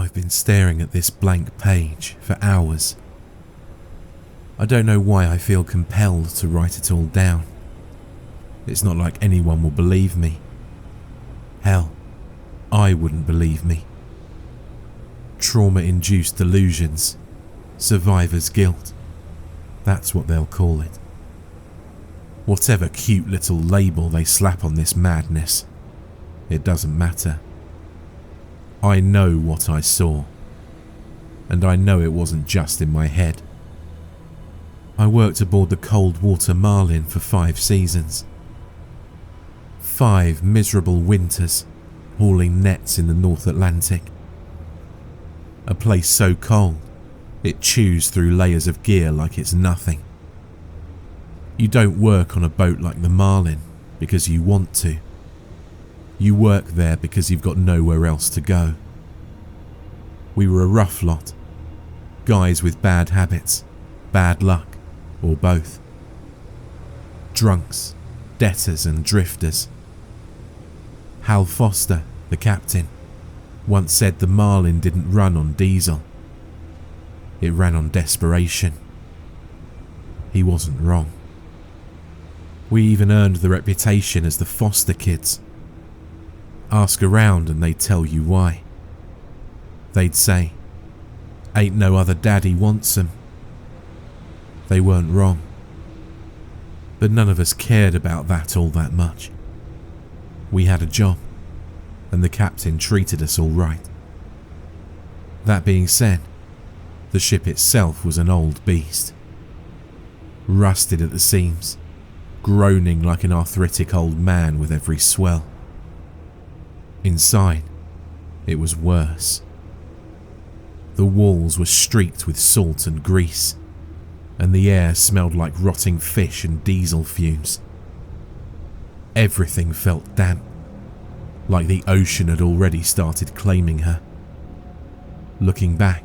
I've been staring at this blank page for hours. I don't know why I feel compelled to write it all down. It's not like anyone will believe me. Hell, I wouldn't believe me. Trauma-induced delusions, survivor's guilt, that's what they'll call it. Whatever cute little label they slap on this madness, it doesn't matter. I know what I saw, and I know it wasn't just in my head. I worked aboard the cold water Marlin for 5 seasons. 5 miserable winters hauling nets in the North Atlantic. A place so cold, it chews through layers of gear like it's nothing. You don't work on a boat like the Marlin because you want to. You work there because you've got nowhere else to go. We were a rough lot. Guys with bad habits, bad luck, or both. Drunks, debtors and drifters. Hal Foster, the captain, once said the Marlin didn't run on diesel. It ran on desperation. He wasn't wrong. We even earned the reputation as the Foster kids. Ask around and they'd tell you why. They'd say, "Ain't no other daddy wants 'em." They weren't wrong. But none of us cared about that all that much. We had a job, and the captain treated us all right. That being said, the ship itself was an old beast. Rusted at the seams, groaning like an arthritic old man with every swell. Inside, it was worse. The walls were streaked with salt and grease, and the air smelled like rotting fish and diesel fumes. Everything felt damp, like the ocean had already started claiming her. Looking back,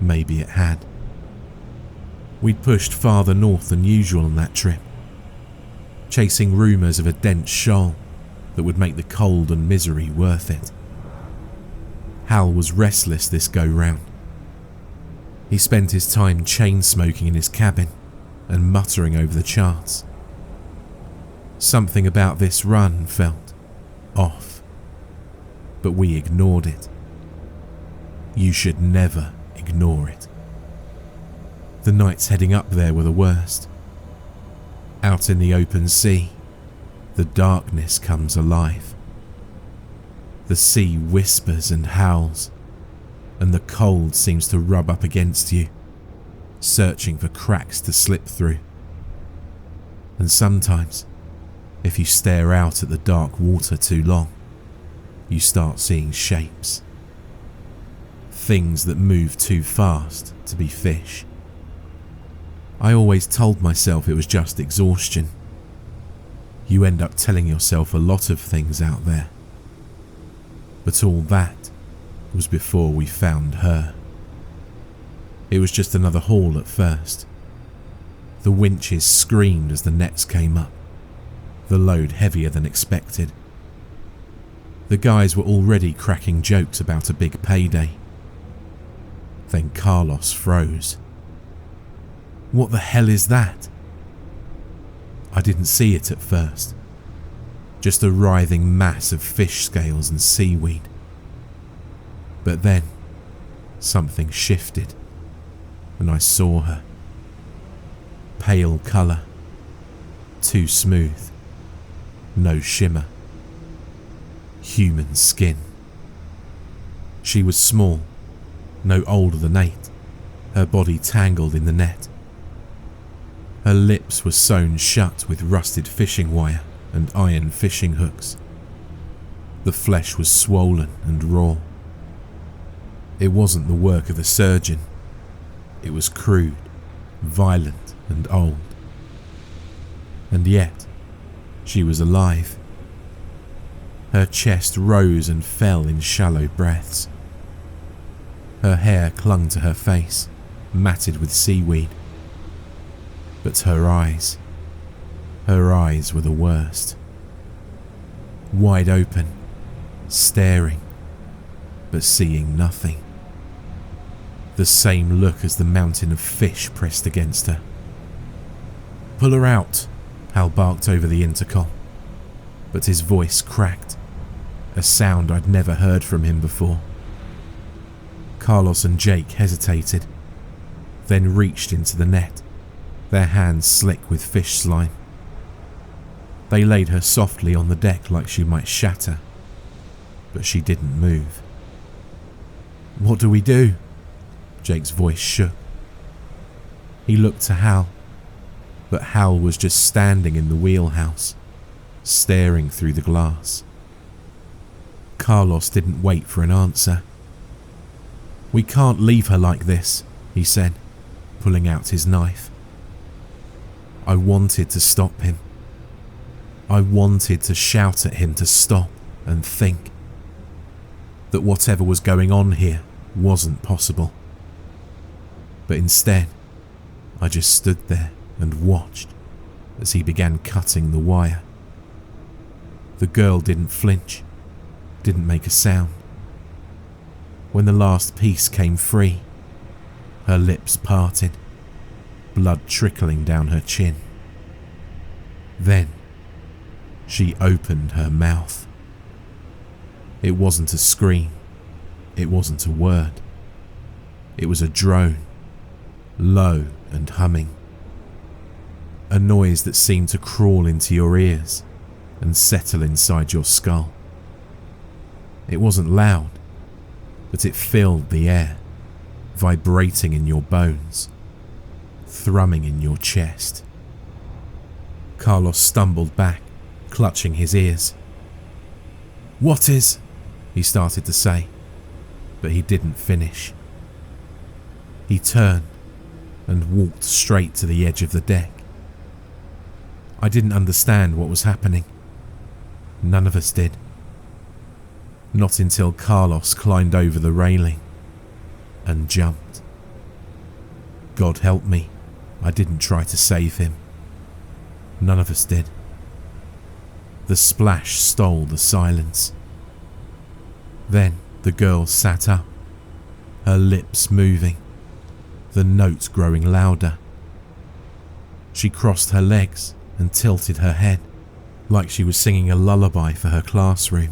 maybe it had. We'd pushed farther north than usual on that trip, chasing rumours of a dense shoal that would make the cold and misery worth it. Hal was restless this go-round. He spent his time chain-smoking in his cabin and muttering over the charts. Something about this run felt off, but we ignored it. You should never ignore it. The nights heading up there were the worst. Out in the open sea, the darkness comes alive. The sea whispers and howls, and the cold seems to rub up against you, searching for cracks to slip through. And sometimes, if you stare out at the dark water too long, you start seeing shapes. Things that move too fast to be fish. I always told myself it was just exhaustion. You end up telling yourself a lot of things out there. But all that was before we found her. It was just another haul at first. The winches screamed as the nets came up, the load heavier than expected. The guys were already cracking jokes about a big payday. Then Carlos froze. "What the hell is that?" I didn't see it at first. Just a writhing mass of fish scales and seaweed. But then, something shifted, and I saw her. Pale colour, too smooth, no shimmer. Human skin. She was small, no older than 8, her body tangled in the net. Her lips were sewn shut with rusted fishing wire and iron fishing hooks. The flesh was swollen and raw. It wasn't the work of a surgeon. It was crude, violent and old. And yet, she was alive. Her chest rose and fell in shallow breaths. Her hair clung to her face, matted with seaweed. But her eyes were the worst. Wide open, staring, but seeing nothing. The same look as the mountain of fish pressed against her. "Pull her out," Hal barked over the intercom, but his voice cracked, a sound I'd never heard from him before. Carlos and Jake hesitated, then reached into the net, their hands slick with fish slime. They laid her softly on the deck like she might shatter, but she didn't move. "What do we do?" Jake's voice shook. He looked to Hal, but Hal was just standing in the wheelhouse, staring through the glass. Carlos didn't wait for an answer. "We can't leave her like this," he said, pulling out his knife. I wanted to stop him. I wanted to shout at him to stop and think that whatever was going on here wasn't possible. But instead, I just stood there and watched as he began cutting the wire. The girl didn't flinch, didn't make a sound. When the last piece came free, her lips parted, blood trickling down her chin. Then, she opened her mouth. It wasn't a scream, it wasn't a word. It was a drone, low and humming. A noise that seemed to crawl into your ears and settle inside your skull. It wasn't loud, but it filled the air, vibrating in your bones, thrumming in your chest. Carlos stumbled back, clutching his ears. "What is?" he started to say, but he didn't finish. He turned and walked straight to the edge of the deck. I didn't understand what was happening. None of us did. Not until Carlos climbed over the railing and jumped. God help me, I didn't try to save him. None of us did. The splash stole the silence. Then the girl sat up, her lips moving, the notes growing louder. She crossed her legs and tilted her head, like she was singing a lullaby for her classroom.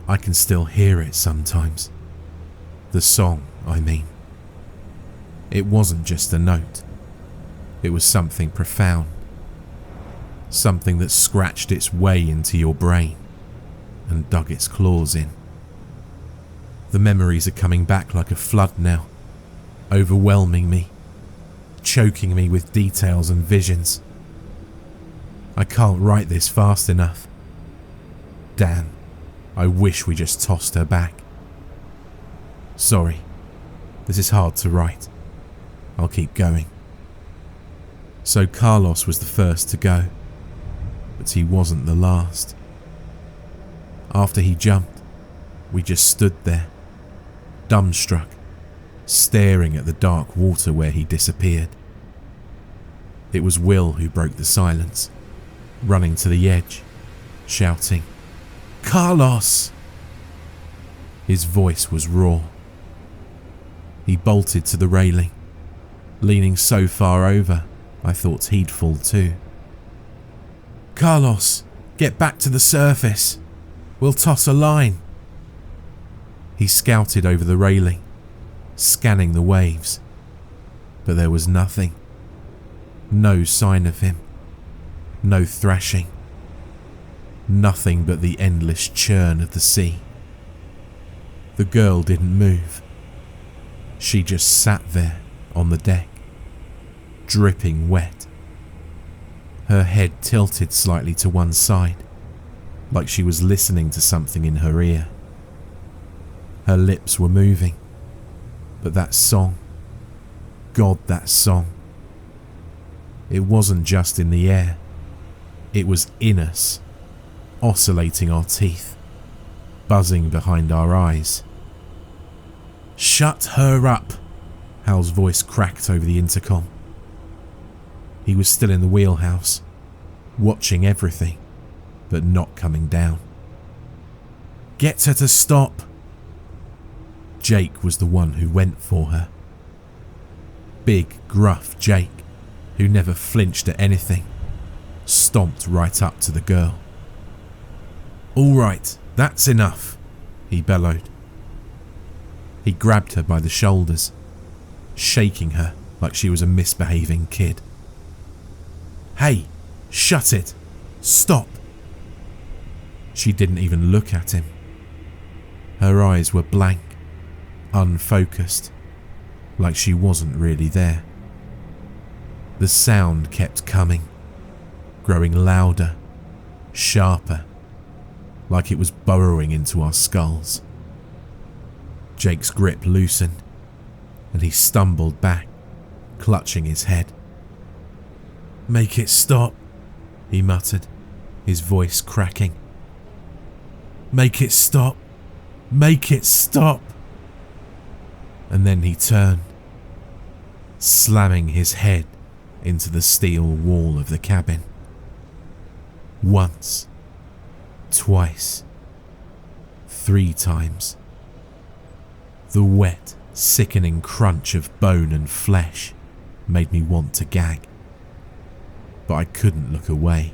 I can still hear it sometimes. The song, I mean. It wasn't just a note. It was something profound. Something that scratched its way into your brain and dug its claws in. The memories are coming back like a flood now, overwhelming me, choking me with details and visions. I can't write this fast enough. Damn, I wish we just tossed her back. Sorry, this is hard to write. I'll keep going. So Carlos was the first to go, but he wasn't the last. After he jumped, we just stood there, dumbstruck, staring at the dark water where he disappeared. It was Will who broke the silence, running to the edge, shouting, "Carlos!" His voice was raw. He bolted to the railing, leaning so far over I thought he'd fall too. "Carlos, get back to the surface. We'll toss a line." He scouted over the railing, scanning the waves, but there was nothing. No sign of him. No thrashing. Nothing but the endless churn of the sea. The girl didn't move. She just sat there on the deck, dripping wet. Her head tilted slightly to one side, like she was listening to something in her ear. Her lips were moving, but that song, God, that song. It wasn't just in the air, it was in us, oscillating our teeth, buzzing behind our eyes. "Shut her up," Hal's voice cracked over the intercom. He was still in the wheelhouse, watching everything, but not coming down. "Get her to stop," Jake was the one who went for her. Big, gruff Jake, who never flinched at anything, stomped right up to the girl. "All right, that's enough," he bellowed. He grabbed her by the shoulders, shaking her like she was a misbehaving kid. "Hey, shut it! Stop!" She didn't even look at him. Her eyes were blank, unfocused, like she wasn't really there. The sound kept coming, growing louder, sharper, like it was burrowing into our skulls. Jake's grip loosened, and he stumbled back, clutching his head. "Make it stop," he muttered, his voice cracking. "Make it stop! Make it stop!" And then he turned, slamming his head into the steel wall of the cabin. Once, twice, 3 times. The wet, sickening crunch of bone and flesh made me want to gag, but I couldn't look away.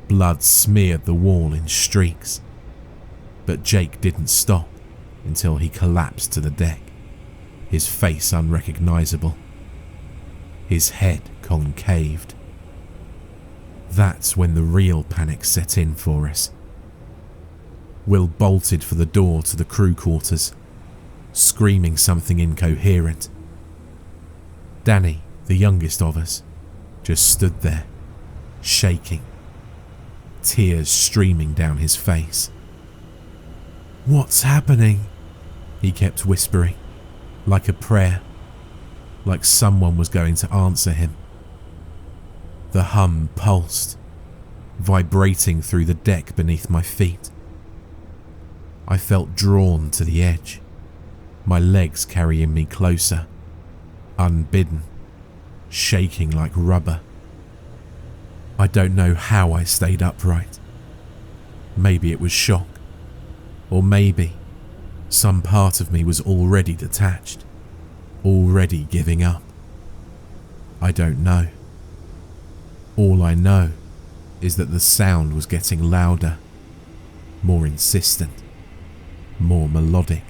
Blood smeared the wall in streaks, but Jake didn't stop until he collapsed to the deck, his face unrecognizable, his head concaved. That's when the real panic set in for us. Will bolted for the door to the crew quarters, screaming something incoherent. Danny, the youngest of us, just stood there, shaking, tears streaming down his face. "What's happening?" he kept whispering, like a prayer, like someone was going to answer him. The hum pulsed, vibrating through the deck beneath my feet. I felt drawn to the edge, my legs carrying me closer, unbidden, shaking like rubber. I don't know how I stayed upright. Maybe it was shock, or maybe some part of me was already detached, already giving up. I don't know. All I know is that the sound was getting louder, more insistent, more melodic.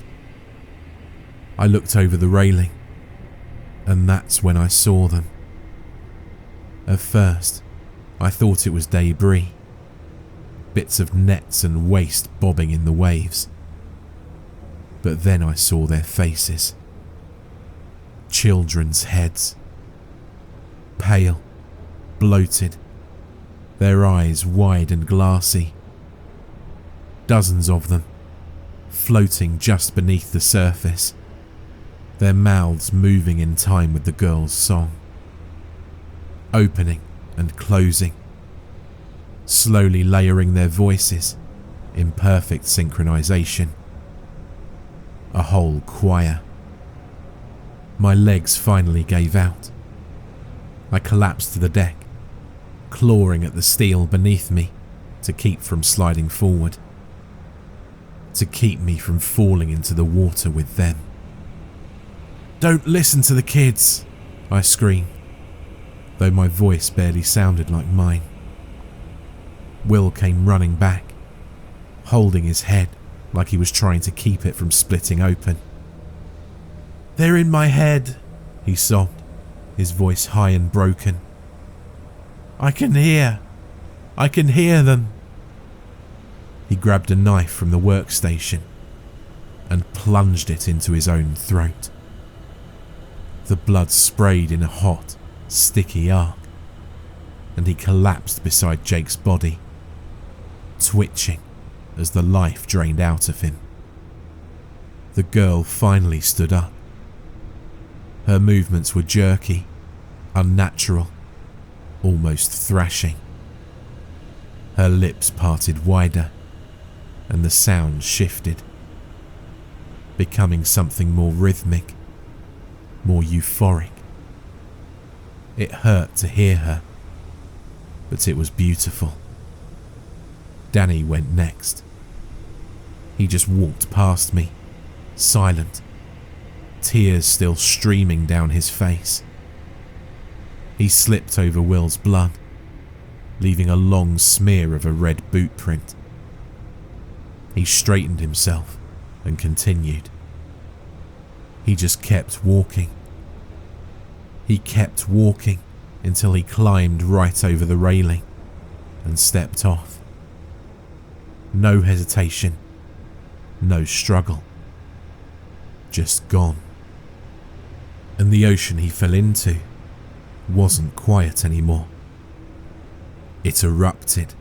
I looked over the railing, and that's when I saw them. At first, I thought it was debris, bits of nets and waste bobbing in the waves. But then I saw their faces. Children's heads. Pale, bloated, their eyes wide and glassy. Dozens of them, floating just beneath the surface, their mouths moving in time with the girl's song. Opening and closing, slowly layering their voices in perfect synchronization. A whole choir. My legs finally gave out. I collapsed to the deck, clawing at the steel beneath me to keep from sliding forward, to keep me from falling into the water with them. "Don't listen to the kids," I screamed, though my voice barely sounded like mine. Will came running back, holding his head like he was trying to keep it from splitting open. "They're in my head," he sobbed, his voice high and broken. I can hear them." He grabbed a knife from the workstation and plunged it into his own throat. The blood sprayed in a hot, sticky arc, and he collapsed beside Jake's body, twitching as the life drained out of him. The girl finally stood up. Her movements were jerky, unnatural, almost thrashing. Her lips parted wider, and the sound shifted, becoming something more rhythmic, more euphoric. It hurt to hear her, but it was beautiful. Danny went next. He just walked past me, silent, tears still streaming down his face. He slipped over Will's blood, leaving a long smear of a red boot print. He straightened himself and continued. He just kept walking. He kept walking until he climbed right over the railing and stepped off. No hesitation, no struggle. Just gone. And the ocean he fell into wasn't quiet anymore. It erupted.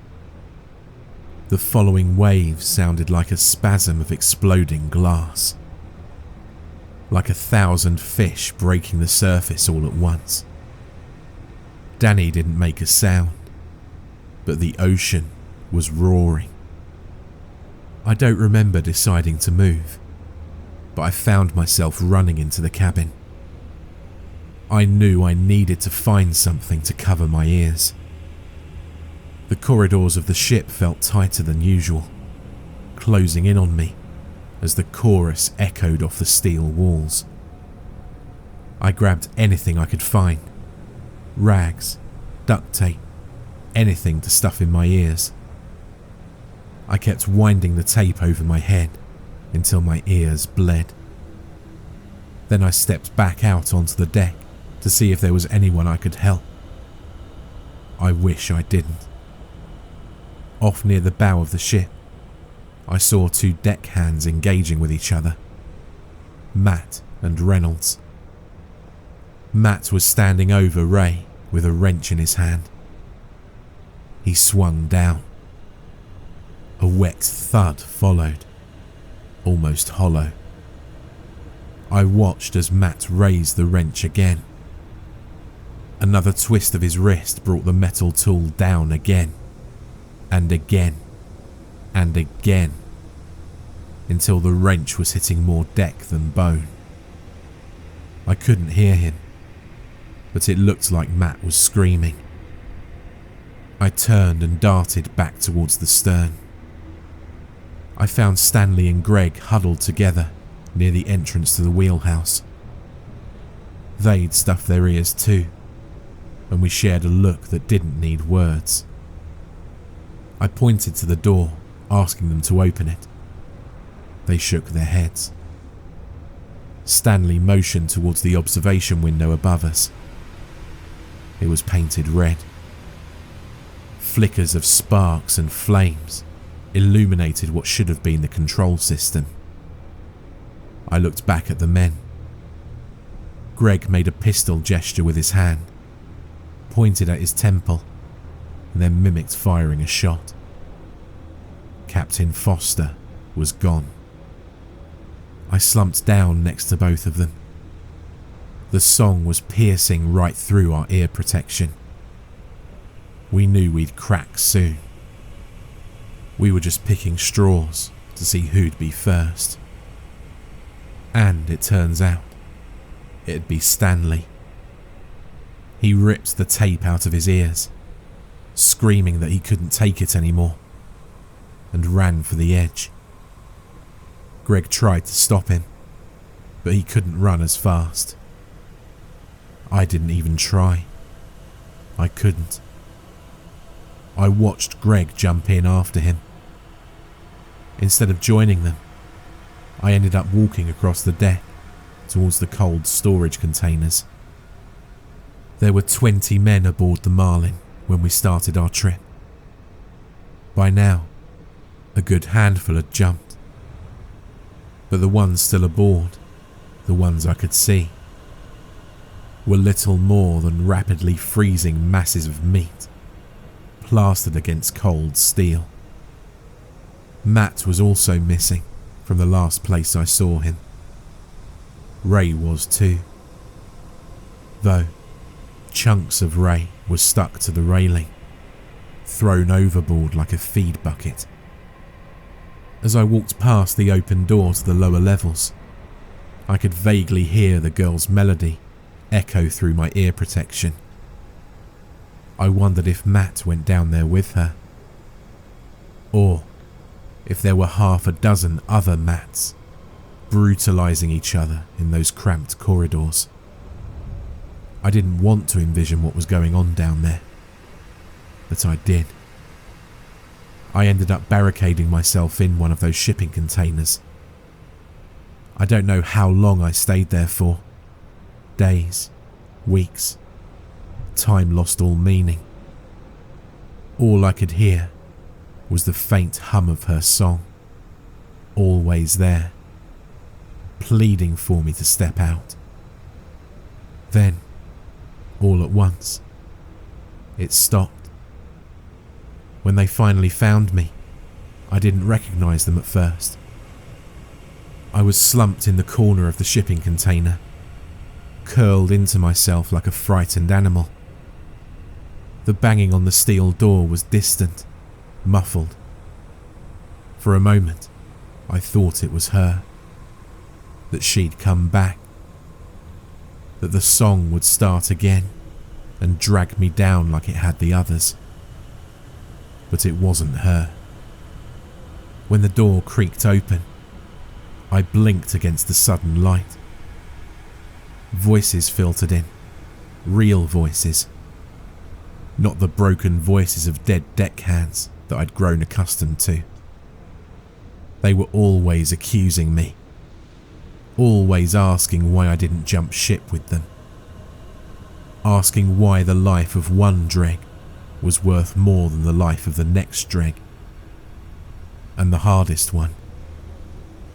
The following waves sounded like a spasm of exploding glass. Like 1,000 fish breaking the surface all at once. Danny didn't make a sound, but the ocean was roaring. I don't remember deciding to move, but I found myself running into the cabin. I knew I needed to find something to cover my ears. The corridors of the ship felt tighter than usual, closing in on me as the chorus echoed off the steel walls. I grabbed anything I could find, rags, duct tape, anything to stuff in my ears. I kept winding the tape over my head until my ears bled. Then I stepped back out onto the deck to see if there was anyone I could help. I wish I didn't. Off near the bow of the ship, I saw 2 deckhands engaging with each other, Matt and Reynolds. Matt was standing over Ray with a wrench in his hand. He swung down. A wet thud followed, almost hollow. I watched as Matt raised the wrench again. Another twist of his wrist brought the metal tool down again, and again, and again, until the wrench was hitting more deck than bone. I couldn't hear him, but it looked like Matt was screaming. I turned and darted back towards the stern. I found Stanley and Greg huddled together near the entrance to the wheelhouse. They'd stuffed their ears too, and we shared a look that didn't need words. I pointed to the door, asking them to open it. They shook their heads. Stanley motioned towards the observation window above us. It was painted red. Flickers of sparks and flames illuminated what should have been the control system. I looked back at the men. Greg made a pistol gesture with his hand, pointed at his temple, and then mimicked firing a shot. Captain Foster was gone. I slumped down next to both of them. The song was piercing right through our ear protection. We knew we'd crack soon. We were just picking straws to see who'd be first. And it turns out, it'd be Stanley. He ripped the tape out of his ears, screaming that he couldn't take it anymore, and ran for the edge. Greg tried to stop him, but he couldn't run as fast. I didn't even try. I couldn't. I watched Greg jump in after him. Instead of joining them, I ended up walking across the deck towards the cold storage containers. There were 20 men aboard the Marlin when we started our trip. By now, a good handful had jumped. But the ones still aboard, the ones I could see, were little more than rapidly freezing masses of meat, plastered against cold steel. Matt was also missing from the last place I saw him. Ray was too, though chunks of Ray were stuck to the railing, thrown overboard like a feed bucket. As I walked past the open door to the lower levels, I could vaguely hear the girl's melody echo through my ear protection. I wondered if Matt went down there with her, or if there were half a dozen other Matts brutalizing each other in those cramped corridors. I didn't want to envision what was going on down there, but I did. I ended up barricading myself in one of those shipping containers. I don't know how long I stayed there for. Days, weeks. Time lost all meaning. All I could hear was the faint hum of her song, always there, pleading for me to step out. Then, all at once, it stopped. When they finally found me, I didn't recognize them at first. I was slumped in the corner of the shipping container, curled into myself like a frightened animal. The banging on the steel door was distant, muffled. For a moment, I thought it was her, that she'd come back, that the song would start again and drag me down like it had the others. But it wasn't her. When the door creaked open, I blinked against the sudden light. Voices filtered in, real voices. Not the broken voices of dead deckhands that I'd grown accustomed to. They were always accusing me, always asking why I didn't jump ship with them, asking why the life of one dreg was worth more than the life of the next dreg, and the hardest one,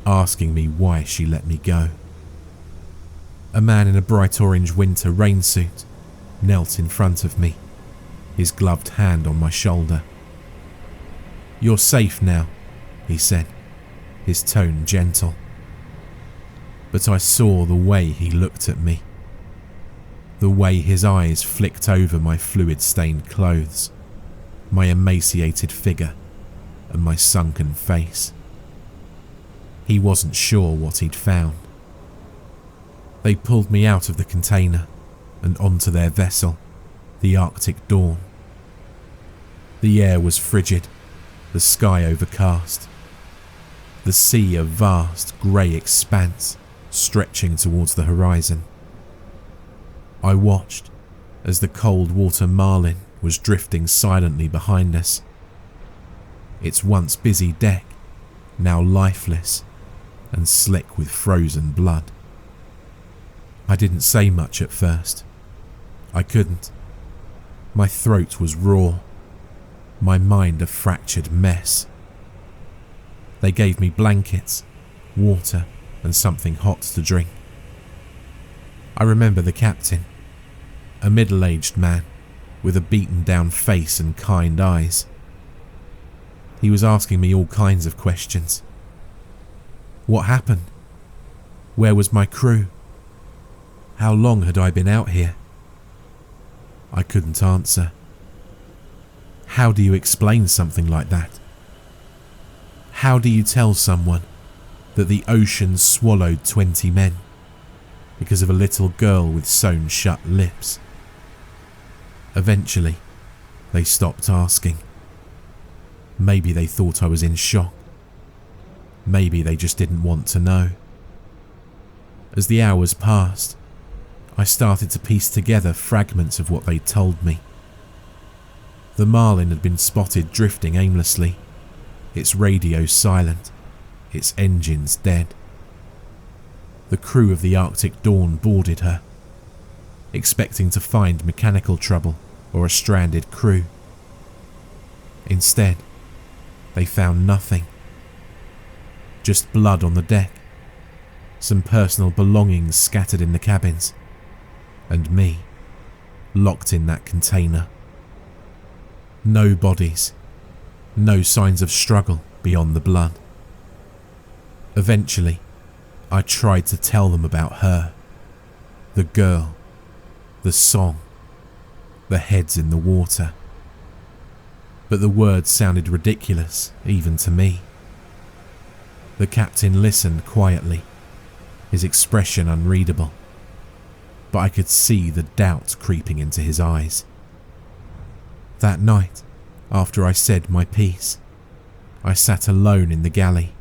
asking me why she let me go. A man in a bright orange winter rain suit knelt in front of me, his gloved hand on my shoulder. "You're safe now," he said, his tone gentle. But I saw the way he looked at me, the way his eyes flicked over my fluid-stained clothes, my emaciated figure, and my sunken face. He wasn't sure what he'd found. They pulled me out of the container and onto their vessel, the Arctic Dawn. The air was frigid, the sky overcast, the sea a vast grey expanse stretching towards the horizon. I watched as the cold water Marlin was drifting silently behind us, its once busy deck now lifeless and slick with frozen blood. I didn't say much at first. I couldn't. My throat was raw, my mind a fractured mess. They gave me blankets, water, and something hot to drink. I remember the captain, a middle-aged man with a beaten-down face and kind eyes. He was asking me all kinds of questions. What happened? Where was my crew? How long had I been out here? I couldn't answer. How do you explain something like that? How do you tell someone that the ocean swallowed 20 men because of a little girl with sewn shut lips? Eventually, they stopped asking. Maybe they thought I was in shock. Maybe they just didn't want to know. As the hours passed, I started to piece together fragments of what they'd told me. The Marlin had been spotted drifting aimlessly, its radio silent, its engines dead. The crew of the Arctic Dawn boarded her, expecting to find mechanical trouble or a stranded crew. Instead, they found nothing. Just blood on the deck, some personal belongings scattered in the cabins, and me, locked in that container. No bodies, no signs of struggle beyond the blood. Eventually, I tried to tell them about her, the girl, the song, the heads in the water. But the words sounded ridiculous, even to me. The captain listened quietly, his expression unreadable, but I could see the doubt creeping into his eyes. That night, after I said my piece, I sat alone in the galley.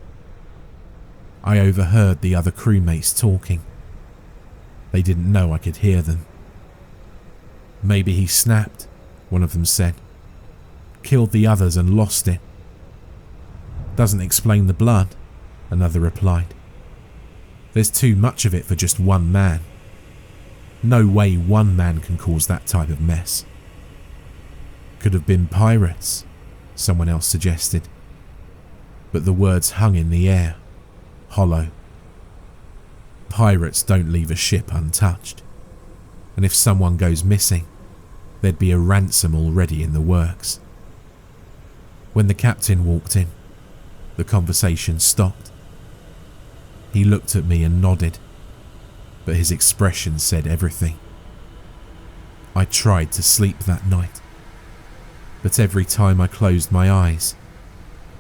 I overheard the other crewmates talking. They didn't know I could hear them. Maybe he snapped, one of them said. Killed the others and lost it. Doesn't explain the blood, another replied. There's too much of it for just one man. No way one man can cause that type of mess. Could have been pirates, someone else suggested. But the words hung in the air, hollow. Pirates don't leave a ship untouched, and if someone goes missing, there'd be a ransom already in the works. When the captain walked in, the conversation stopped. He looked at me and nodded, but his expression said everything. I tried to sleep that night, but every time I closed my eyes,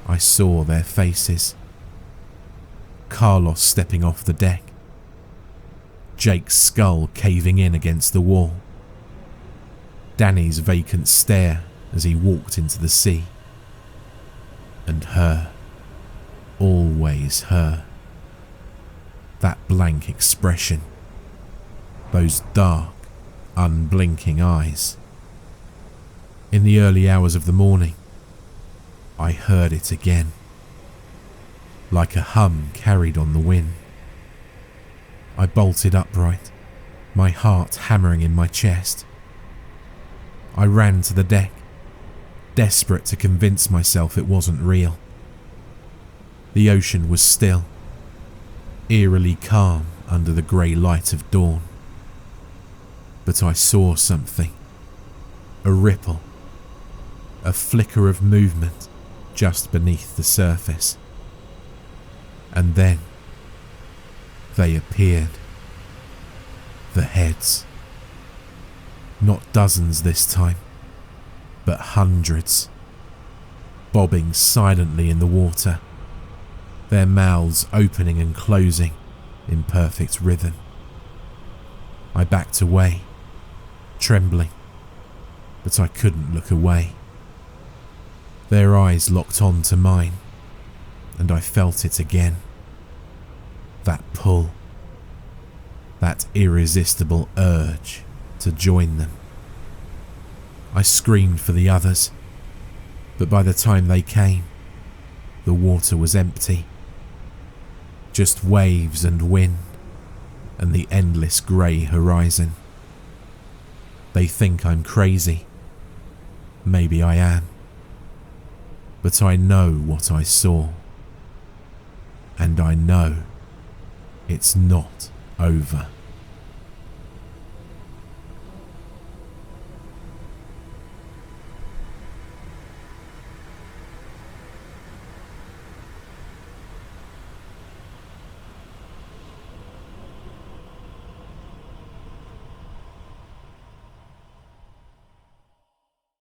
I saw their faces. Carlos stepping off the deck, Jake's skull caving in against the wall, Danny's vacant stare as he walked into the sea, and her, always her. That blank expression, those dark, unblinking eyes. In the early hours of the morning, I heard it again, like a hum carried on the wind. I bolted upright, my heart hammering in my chest. I ran to the deck, desperate to convince myself it wasn't real. The ocean was still, eerily calm under the grey light of dawn. But I saw something, a ripple, a flicker of movement just beneath the surface. And then they appeared. The heads. Not dozens this time, but hundreds, bobbing silently in the water, their mouths opening and closing in perfect rhythm. I backed away, trembling, but I couldn't look away. Their eyes locked on to mine, and I felt it again. That pull, that irresistible urge to join them. I screamed for the others, but by the time they came, the water was empty. Just waves and wind, and the endless grey horizon. They think I'm crazy. Maybe I am. But I know what I saw. And I know it's not over.